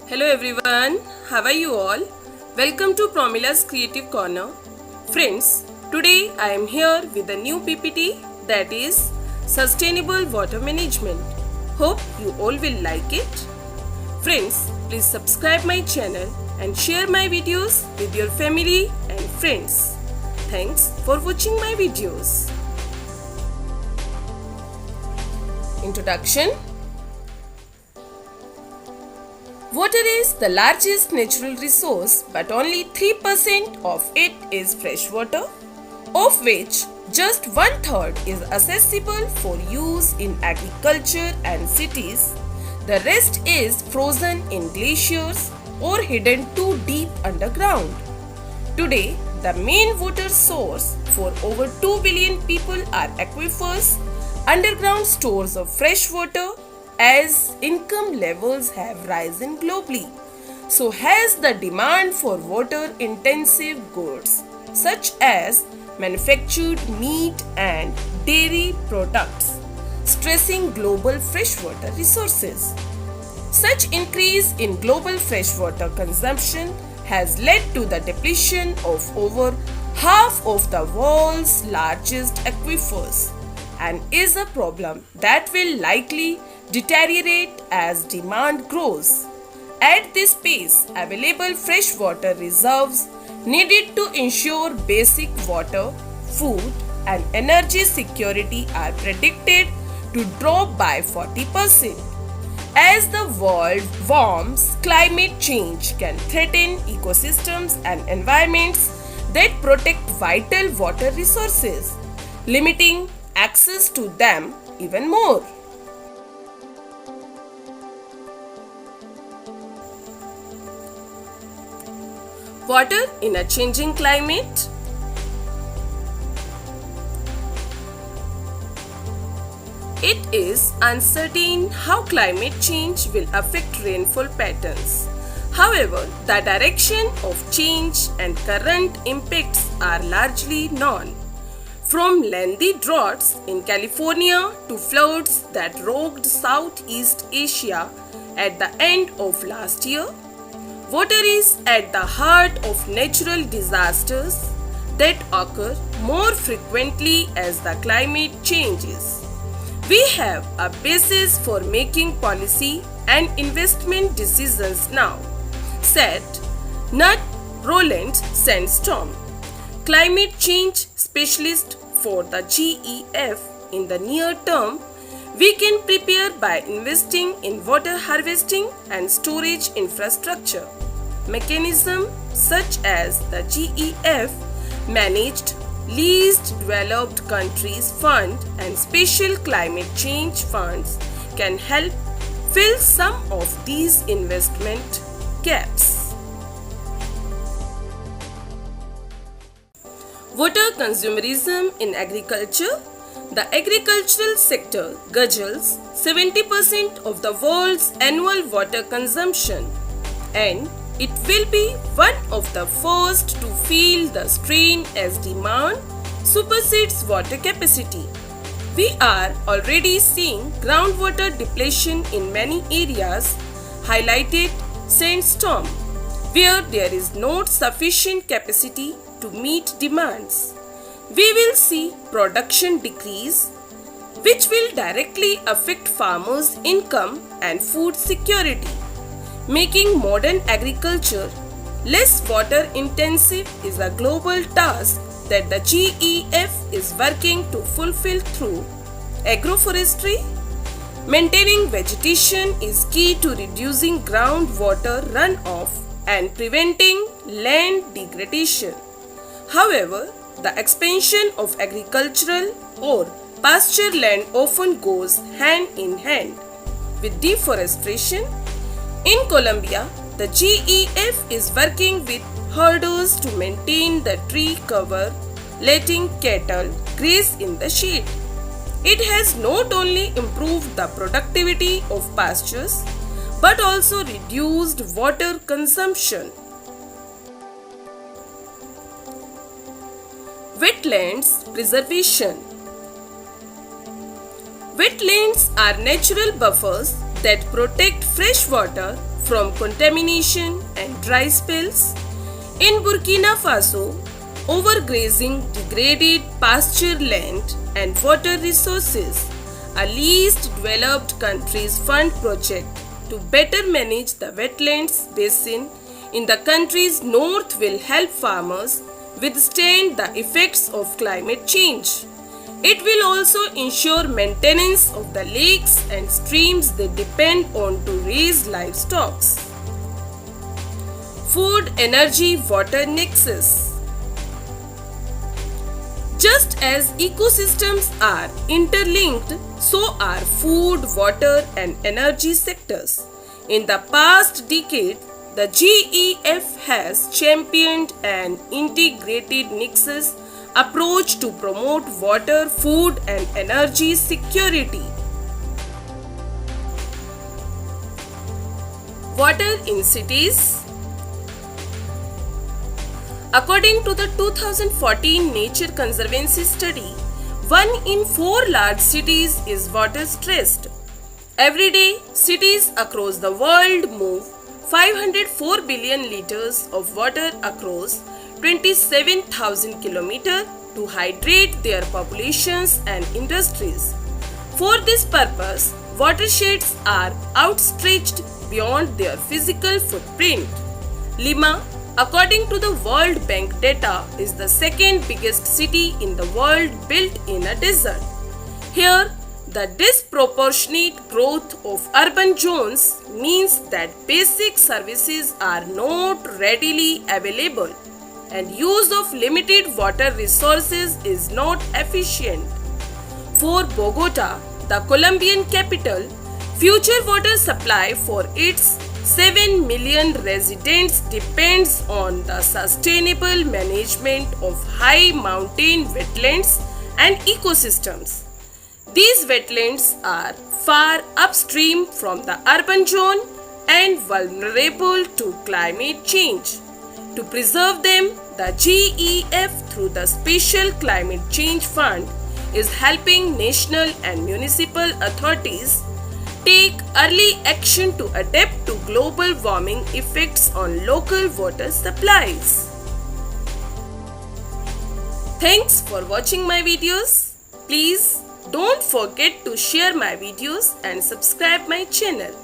Hello everyone, how are you all? Welcome to Promila's Creative Corner. Friends, today I am here with a new PPT that is Sustainable Water Management. Hope you all will like it. Friends, please subscribe my channel and share my videos with your family and friends. Thanks for watching my videos. Introduction. Water is the largest natural resource, but only 3% of it is fresh water, of which just 1/3 is accessible for use in agriculture and cities. The rest is frozen in glaciers or hidden too deep underground. Today, the main water source for over 2 billion people are aquifers, underground stores of fresh water. As income levels have risen globally, so has the demand for water-intensive goods such as manufactured meat and dairy products, stressing global freshwater resources. Such increase in global freshwater consumption has led to the depletion of over half of the world's largest aquifers and is a problem that will likely deteriorate as demand grows. At this pace, available freshwater reserves needed to ensure basic water, food, and energy security are predicted to drop by 40%. As the world warms, climate change can threaten ecosystems and environments that protect vital water resources, limiting access to them even more. Water in a changing climate. It is uncertain how climate change will affect rainfall patterns. However, the direction of change and current impacts are largely known. From lengthy droughts in California to floods that rocked Southeast Asia at the end of last year, water is at the heart of natural disasters that occur more frequently as the climate changes. We have a basis for making policy and investment decisions now, said Knut Roland Sandstrom, climate change specialist for the GEF. In the near term, we can prepare by investing in water harvesting and storage infrastructure. Mechanisms such as the GEF managed least developed countries fund and special climate change funds can help fill some of these investment gaps. Water consumerism in agriculture. The agricultural sector guzzles 70% of the world's annual water consumption, and it will be one of the first to feel the strain as demand supersedes water capacity. We are already seeing groundwater depletion in many areas, highlighted Sandstorm, where there is not sufficient capacity to meet demands. We will see production decrease, which will directly affect farmers' income and food security. Making modern agriculture less water intensive is a global task that the GEF is working to fulfill through agroforestry. Maintaining vegetation is key to reducing groundwater runoff and preventing land degradation. However, the expansion of agricultural or pasture land often goes hand in hand with deforestation. In Colombia, the GEF is working with herders to maintain the tree cover, letting cattle graze in the shade. It has not only improved the productivity of pastures, but also reduced water consumption. Wetlands preservation. Wetlands are natural buffers that protect fresh water from contamination and dry spells. In Burkina Faso, overgrazing degraded pasture land and water resources. A least developed countries fund project to better manage the wetlands basin in the country's north will help farmers withstand the effects of climate change. It will also ensure maintenance of the lakes and streams they depend on to raise livestock. Food, energy, water nexus. Just as ecosystems are interlinked, so are food, water, and energy sectors. In the past decade, the GEF has championed an integrated nexus approach to promote water, food, and energy security. Water in cities. According to the 2014 Nature Conservancy study, 1 in 4 large cities is water stressed. Every day, cities across the world move 504 billion liters of water across 27,000 kilometers to hydrate their populations and industries. For this purpose, watersheds are outstretched beyond their physical footprint. Lima, according to the World Bank data, is the second biggest city in the world built in a desert. Here, the disproportionate growth of urban zones means that basic services are not readily available and use of limited water resources is not efficient. For Bogota, the Colombian capital, future water supply for its 7 million residents depends on the sustainable management of high mountain wetlands and ecosystems. These wetlands are far upstream from the urban zone and vulnerable to climate change. To preserve them, the GEF through the Special Climate Change Fund is helping national and municipal authorities take early action to adapt to global warming effects on local water supplies. Thanks for watching my videos. Please don't forget to share my videos and subscribe my channel.